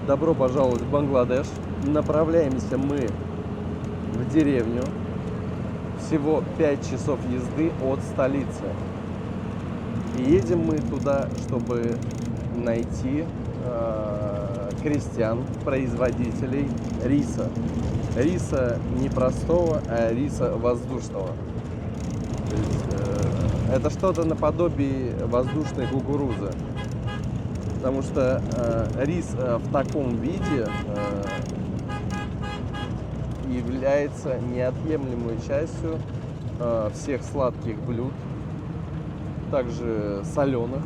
Добро пожаловать в Бангладеш. Направляемся мы в деревню. Всего 5 часов езды от столицы. И едем мы туда, чтобы найти крестьян, производителей риса. Риса не простого, а риса воздушного. То есть, это что-то наподобие воздушной кукурузы. Потому что рис в таком виде является неотъемлемой частью всех сладких блюд, также соленых.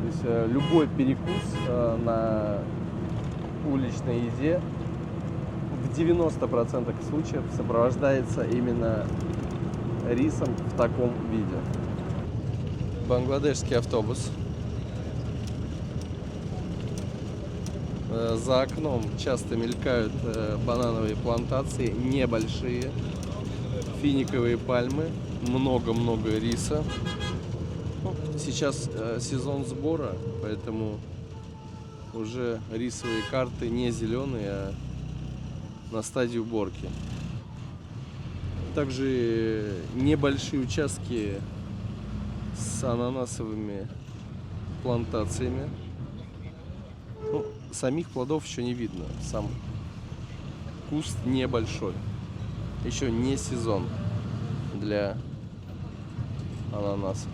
То есть любой перекус на уличной еде в 90% случаев сопровождается именно рисом в таком виде. Бангладешский автобус. За окном часто мелькают банановые плантации, небольшие, финиковые пальмы, много-много риса. Сейчас сезон сбора, поэтому уже рисовые карты не зеленые, а на стадии уборки. Также небольшие участки с ананасовыми плантациями. Самих плодов еще не видно. Сам куст небольшой. Еще не сезон для ананасов.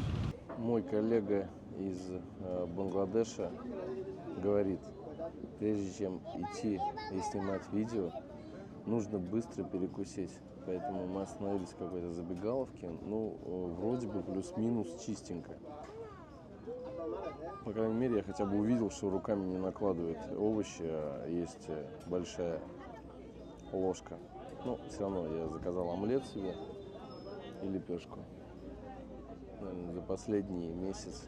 Мой коллега из Бангладеша говорит, прежде чем идти и снимать видео, нужно быстро перекусить. Поэтому мы остановились в какой-то забегаловке. Вроде бы плюс-минус чистенько. По крайней мере, я хотя бы увидел, что руками не накладывают овощи, а есть большая ложка. Но все равно я заказал омлет себе и лепешку. Наверное, за последний месяц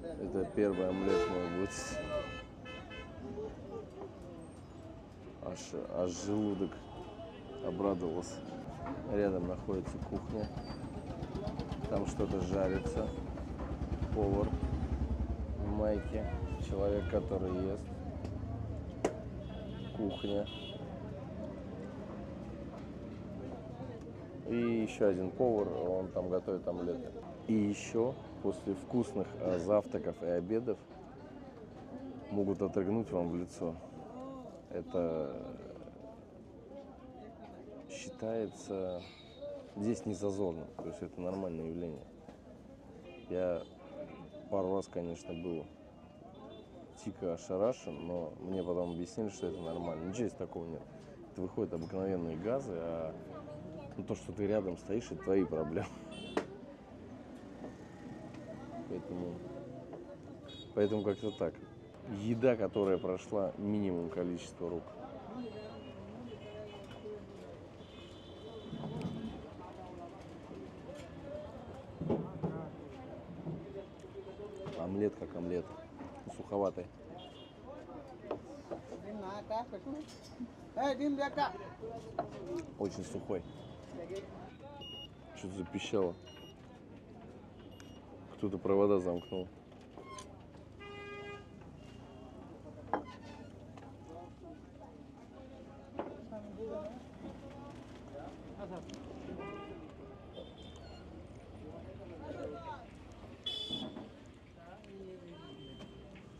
это первый омлет мой будет. Аж желудок обрадовался. Рядом находится кухня. Там что-то жарится. Повар в майке. Человек, который ест. Кухня. И еще один повар, он там готовит омлеты. И еще после вкусных завтраков и обедов могут отрыгнуть вам в лицо. Это считается здесь не зазорным, то есть это нормальное явление. Я пару раз, конечно, был дико ошарашен, но мне потом объяснили, что это нормально. Ничего здесь такого нет. Это выходят обыкновенные газы, а то, что ты рядом стоишь, это твои проблемы. Поэтому как-то так. Еда, которая прошла минимум количества рук. Омлет как омлет. Суховатый. Очень сухой. Что-то запищало. Кто-то провода замкнул.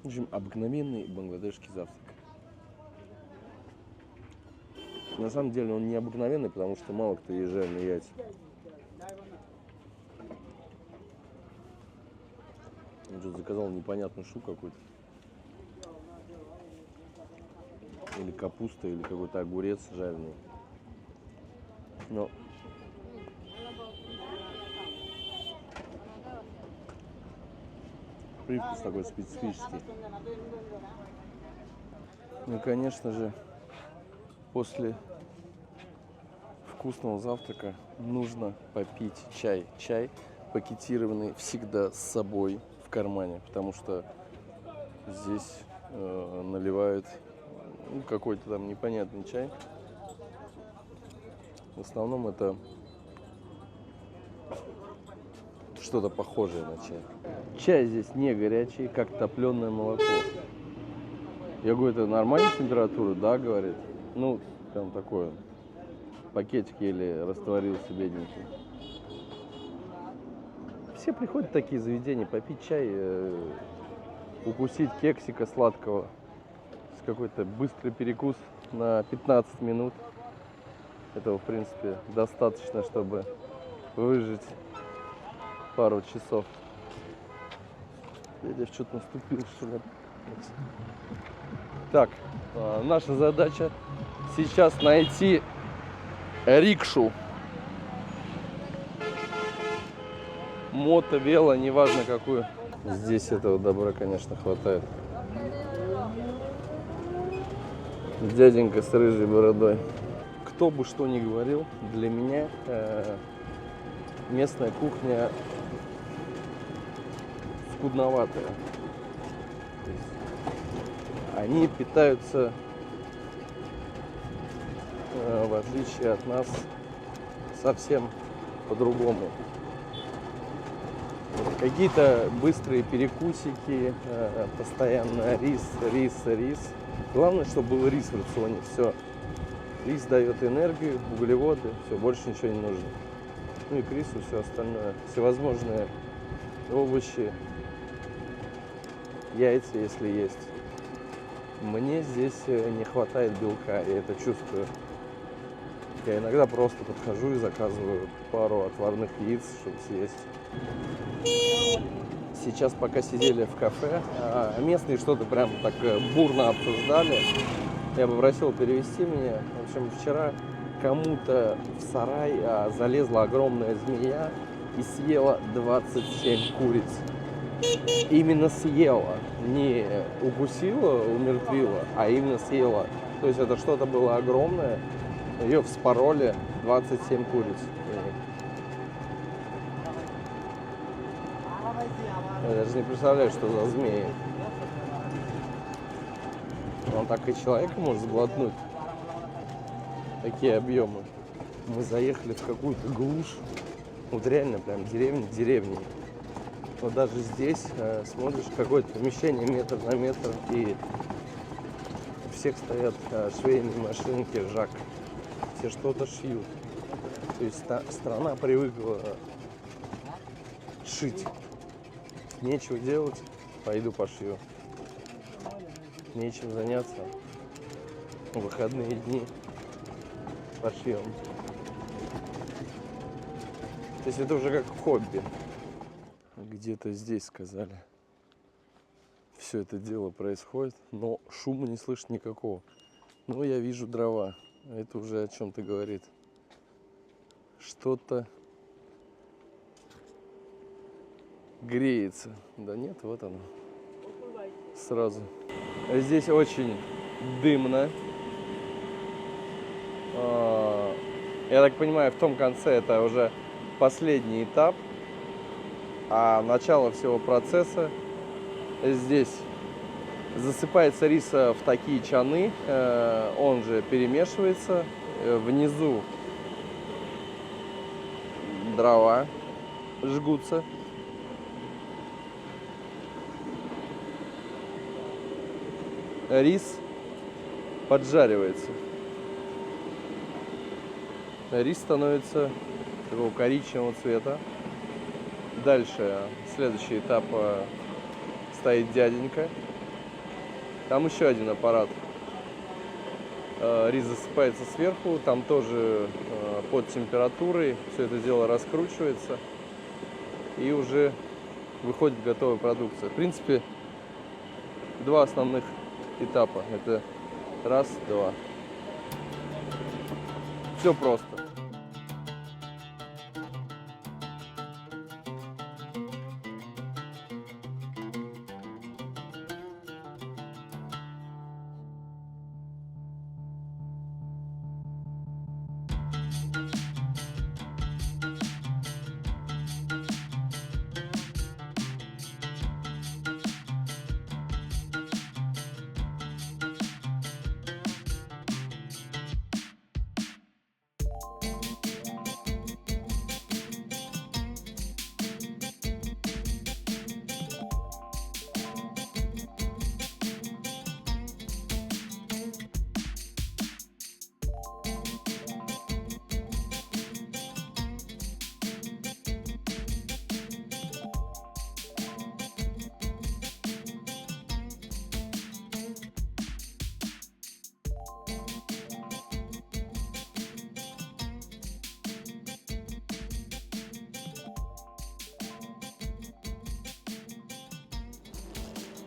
В общем, обыкновенный бангладешский завтрак. На самом деле он не обыкновенный, потому что мало кто ест жареные яйца. Он что-то заказал непонятную штуку какую-то. Или капуста, или какой-то огурец жареный. Но привкус такой специфический. Ну, конечно же, после вкусного завтрака нужно попить чай. Чай пакетированный всегда с собой в кармане, потому что здесь наливают какой-то там непонятный чай. В основном это что-то похожее на чай. Чай здесь не горячий, как топленое молоко. Я говорю, это нормальная температура? Да, говорит. Ну, там такой пакетик еле растворился, бедненький. Все приходят в такие заведения попить чай, укусить кексика сладкого. Какой-то быстрый перекус на 15 минут. Этого, в принципе, достаточно, чтобы выжить пару часов. Я здесь что-то наступил, что ли? Так, наша задача сейчас найти рикшу. Мото, вело, неважно какую. Здесь этого добра, конечно, хватает. Дяденька с рыжей бородой. Кто бы что ни говорил, для меня местная кухня скудноватая. То есть они питаются, в отличие от нас, совсем по-другому. Какие-то быстрые перекусики, постоянно рис. Главное, чтобы был рис в рационе. Все. Рис дает энергию, углеводы, все, больше ничего не нужно. Ну и к рису все остальное. Всевозможные овощи, яйца, если есть. Мне здесь не хватает белка, я это чувствую. Я иногда просто подхожу и заказываю пару отварных яиц, чтобы съесть. Сейчас, пока сидели в кафе, местные что-то прям так бурно обсуждали. Я попросил перевести меня. В общем, вчера кому-то в сарай залезла огромная змея и съела 27 куриц. Именно съела. Не укусила, умертвила, а именно съела. То есть это что-то было огромное. Ее вспороли 27 куриц. Я даже не представляю, что за змеи. Он так и человека может сглотнуть. Такие объемы. Мы заехали в какую-то глушь. Вот реально прям деревня. Вот даже здесь смотришь какое-то помещение метр на метр, и у всех стоят швейные машинки, жак. Все что-то шьют. То есть страна привыкла шить. Нечего делать, пойду пошью. Нечем заняться. В выходные дни пошьем. То есть это уже как хобби. Где-то здесь сказали. Все это дело происходит, но шума не слышно никакого. Но я вижу дрова. Это уже о чем-то говорит. Что-то греется. Да нет, вот оно. Сразу. Здесь очень дымно. Я так понимаю, в том конце это уже последний этап. А начало всего процесса здесь засыпается рис в такие чаны. Он же перемешивается. Внизу дрова жгутся. Рис поджаривается. Рис становится такого коричневого цвета. Дальше, следующий этап, стоит дяденька. Там еще один аппарат. Рис засыпается сверху, там тоже под температурой все это дело раскручивается. И уже выходит готовая продукция. В принципе, два основных этапа. Это раз, два. Все просто.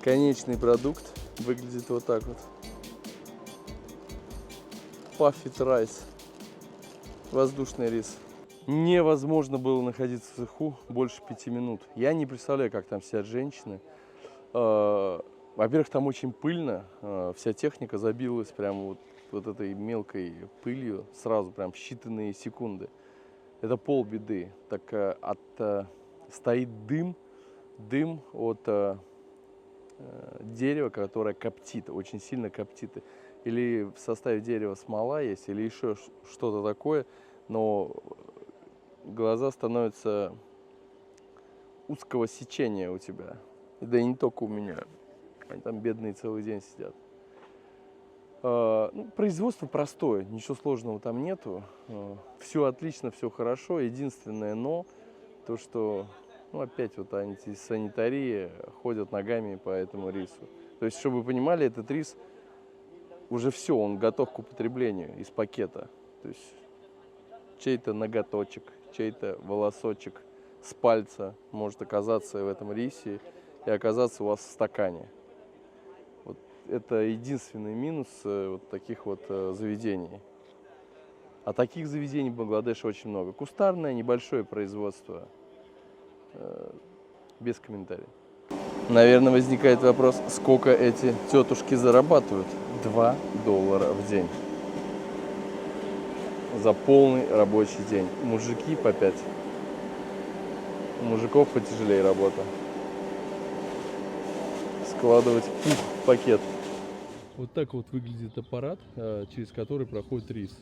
Конечный продукт выглядит вот так вот. Puffed rice. Воздушный рис. Невозможно было находиться в цеху больше 5 минут. Я не представляю, как там сидят женщины. Во-первых, там очень пыльно. Вся техника забилась прямо вот этой мелкой пылью сразу, прям в считанные секунды. Это полбеды. Так стоит дым от дерева, которое коптит, очень сильно коптит. Или в составе дерева смола есть, или еще что-то такое, но глаза становятся узкого сечения у тебя. Да и не только у меня. Они там бедные целый день сидят. Производство простое, ничего сложного там нету. Все отлично, все хорошо. Единственное но, то что, опять вот антисанитария, ходят ногами по этому рису. То есть, чтобы вы понимали, этот рис уже все, он готов к употреблению из пакета. То есть, чей-то ноготочек, чей-то волосочек с пальца может оказаться в этом рисе и оказаться у вас в стакане. Вот это единственный минус вот таких вот заведений. А таких заведений в Бангладеше очень много. Кустарное, небольшое производство. Без комментариев. Наверное, возникает вопрос, сколько эти тетушки зарабатывают? $2 в день. За полный рабочий день. Мужики по 5. У мужиков потяжелее работа. Складывать пух в пакет. Вот так вот выглядит аппарат, через который проходит рис.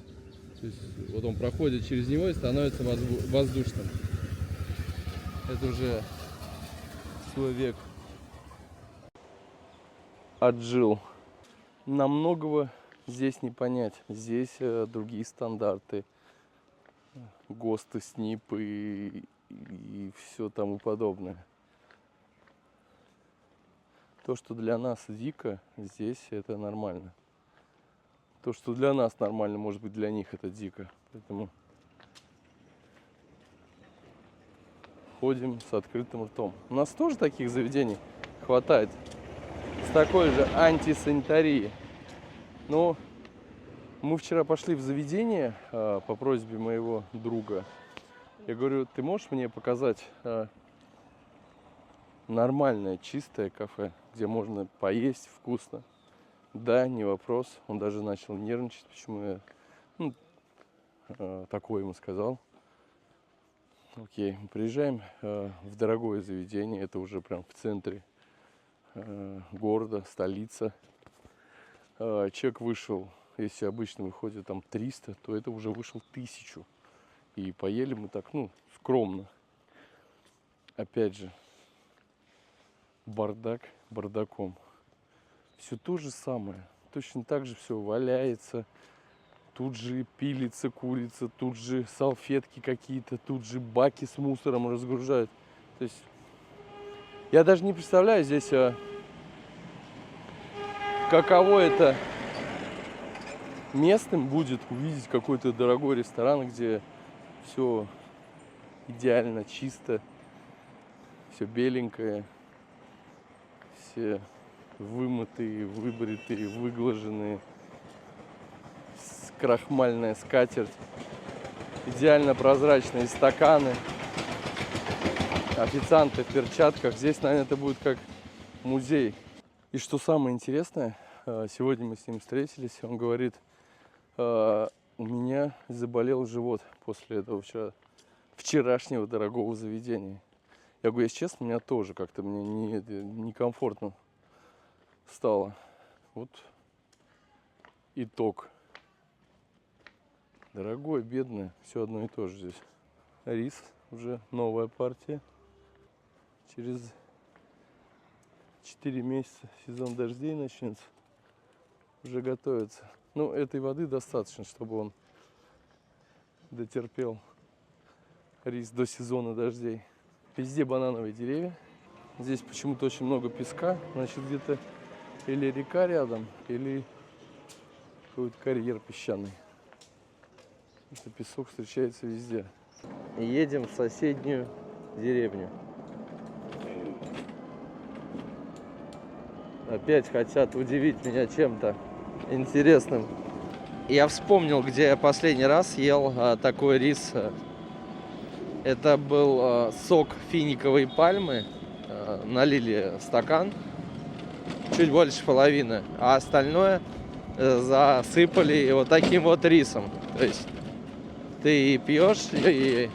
То есть вот он проходит через него и становится воздушным. Это уже свой век отжил. Нам многого здесь не понять. Здесь другие стандарты, ГОСТы, СНИПы и все тому подобное. То, что для нас дико, здесь это нормально. То, что для нас нормально, может быть, для них это дико. Поэтому ходим с открытым ртом. У нас тоже таких заведений хватает. С такой же антисанитарией. Но мы вчера пошли в заведение по просьбе моего друга. Я говорю, ты можешь мне показать нормальное, чистое кафе, где можно поесть вкусно? Да, не вопрос. Он даже начал нервничать, почему я такое ему сказал. Окей, мы приезжаем в дорогое заведение, это уже прям в центре города, столица. Чек вышел, если обычно выходит там 300, то это уже вышел 1000. И поели мы так, скромно. Опять же, бардак бардаком. Все то же самое. Точно так же все валяется. Тут же пилится курица, тут же салфетки какие-то, тут же баки с мусором разгружают. То есть я даже не представляю здесь, каково это местным будет увидеть какой-то дорогой ресторан, где все идеально чисто, все беленькое, все вымытые, выбритые, выглаженные, крахмальная скатерть, идеально прозрачные стаканы, официанты в перчатках. Здесь, наверное, это будет как музей. И что самое интересное, сегодня мы с ним встретились, он говорит, у меня заболел живот после этого вчерашнего дорогого заведения. Я говорю, если честно, у меня тоже как-то мне некомфортно стало. Вот итог. Дорогое, бедное, все одно и то же здесь. Рис, уже новая партия. Через 4 месяца сезон дождей начнется. Уже готовится. Этой воды достаточно, чтобы он дотерпел рис до сезона дождей. Везде банановые деревья. Здесь почему-то очень много песка. Значит, где-то или река рядом, или какой-то карьер песчаный. Это песок встречается везде. И едем в соседнюю деревню. опять хотят удивить меня чем-то интересным. Я вспомнил, где я последний раз ел такой рис. Это был сок финиковой пальмы. Налили в стакан, чуть больше половины, а остальное засыпали вот таким вот рисом. То есть ты и пьешь, и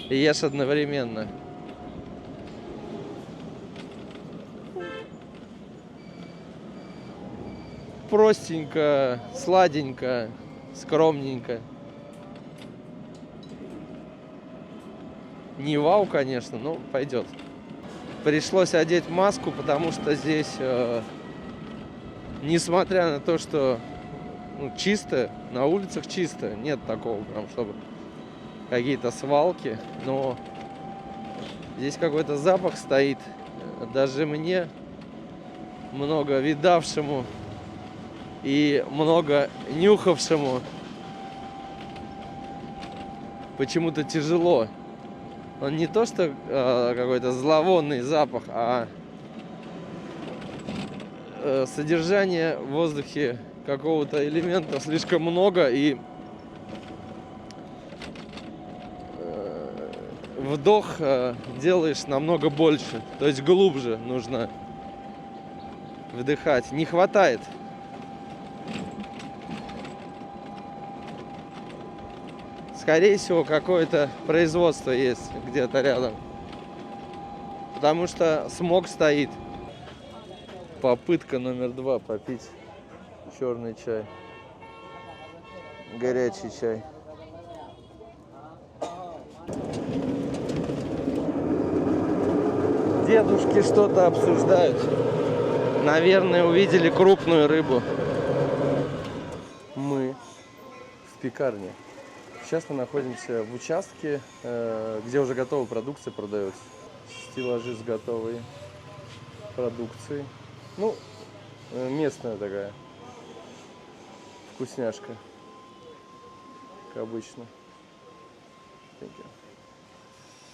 ешь одновременно. Простенько, сладенько, скромненько. Не вау, конечно, но пойдет. Пришлось одеть маску, потому что здесь, несмотря на то, что чисто, на улицах чисто, нет такого прям, чтобы какие-то свалки, но здесь какой-то запах стоит, даже мне, много видавшему и много нюхавшему, почему-то тяжело. Он не то, что какой-то зловонный запах, а содержание в воздухе какого-то элемента слишком много, и вдох делаешь намного больше, то есть глубже нужно вдыхать. Не хватает. Скорее всего, какое-то производство есть где-то рядом. Потому что смог стоит. Попытка номер 2 попить черный чай. Горячий чай. Дедушки что-то обсуждают. Наверное, увидели крупную рыбу. Мы в пекарне. Сейчас мы находимся в участке, где уже готовая продукция продается. Стеллажи с готовой продукцией. Ну, местная такая вкусняшка, как обычно.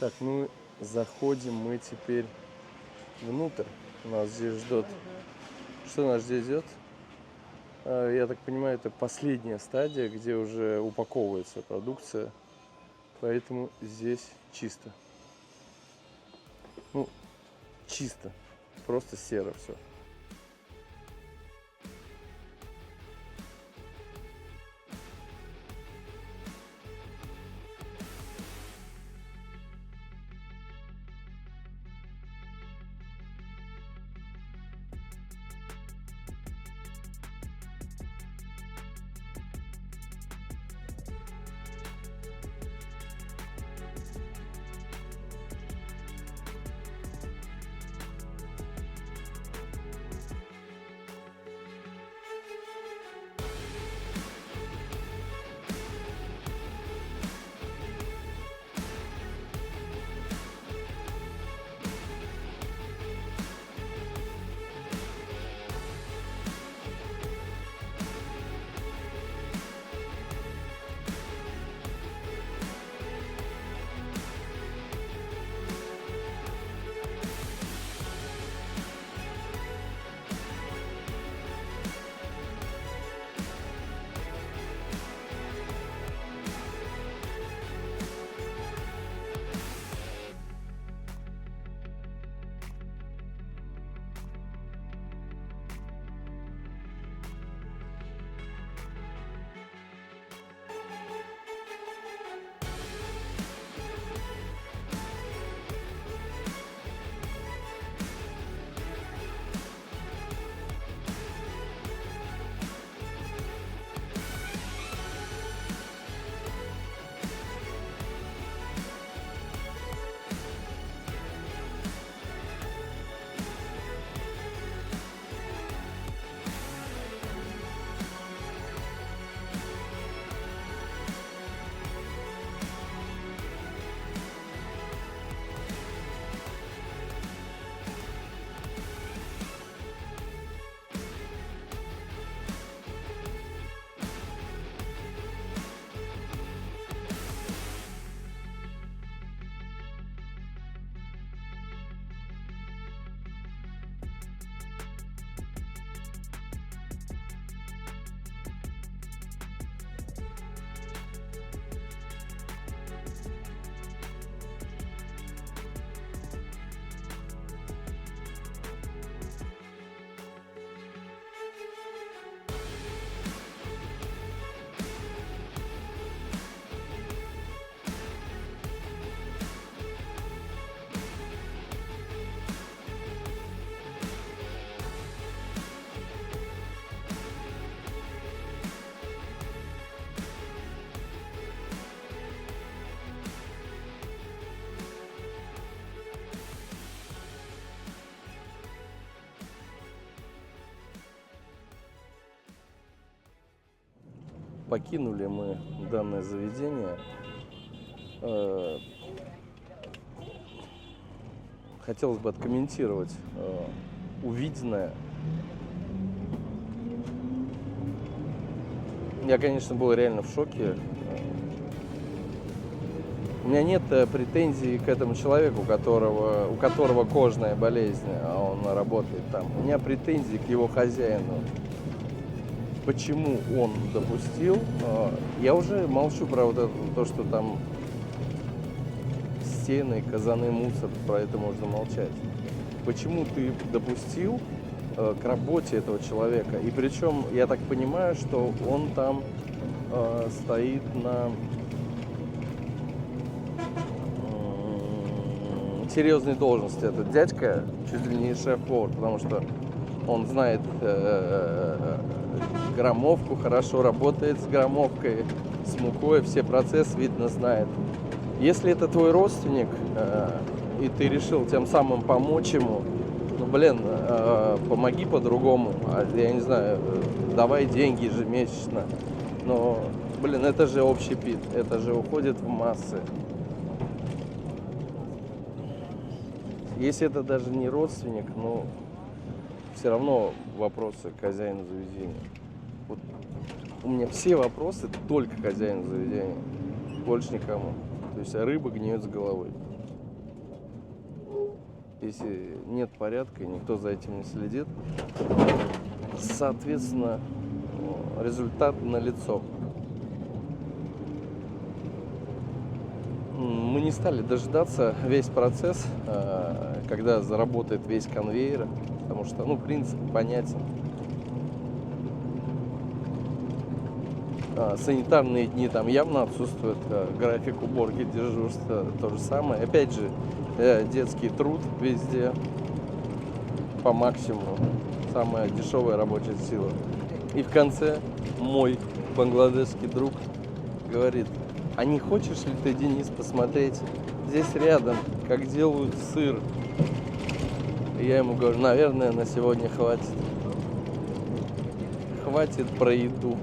Так, ну заходим мы теперь внутрь. Нас здесь ждет. Что нас здесь ждет? Я так понимаю, это последняя стадия, где уже упаковывается продукция. Поэтому здесь чисто. Ну, чисто. Просто серо все. покинули мы данное заведение. Хотелось бы откомментировать увиденное. Я, конечно, был реально в шоке. У меня нет претензий к этому человеку, у которого кожная болезнь, а он работает там. У меня претензии к его хозяину. Почему он допустил? Я уже молчу про вот это, то, что там стены, казаны, мусор, про это можно молчать. Почему ты допустил к работе этого человека? И причем, я так понимаю, что он там стоит на серьезной должности. Этот дядька чуть ли не шеф-повар, потому что он знает граммовку, хорошо работает с граммовкой, с мукой, все процессы, видно, знает. Если это твой родственник, и ты решил тем самым помочь ему, ну, блин, помоги по-другому, я не знаю, давай деньги ежемесячно. Но, блин, это же общепит, это же уходит в массы. Если это даже не родственник, но все равно вопросы к хозяину заведения. Вот у меня все вопросы только к хозяину заведения, больше никому. То есть рыба гниет с головой. Если нет порядка и никто за этим не следит, соответственно, результат налицо. Мы не стали дожидаться весь процесс, когда заработает весь конвейер, потому что, ну, принцип понятен. Санитарные дни там явно отсутствуют, график уборки, дежурства то же самое. Опять же, детский труд везде по максимуму, самая дешевая рабочая сила. И в конце мой бангладешский друг говорит: а не хочешь ли ты, Денис, посмотреть здесь рядом, как делают сыр? И я ему говорю: наверное, на сегодня хватит. Хватит про еду.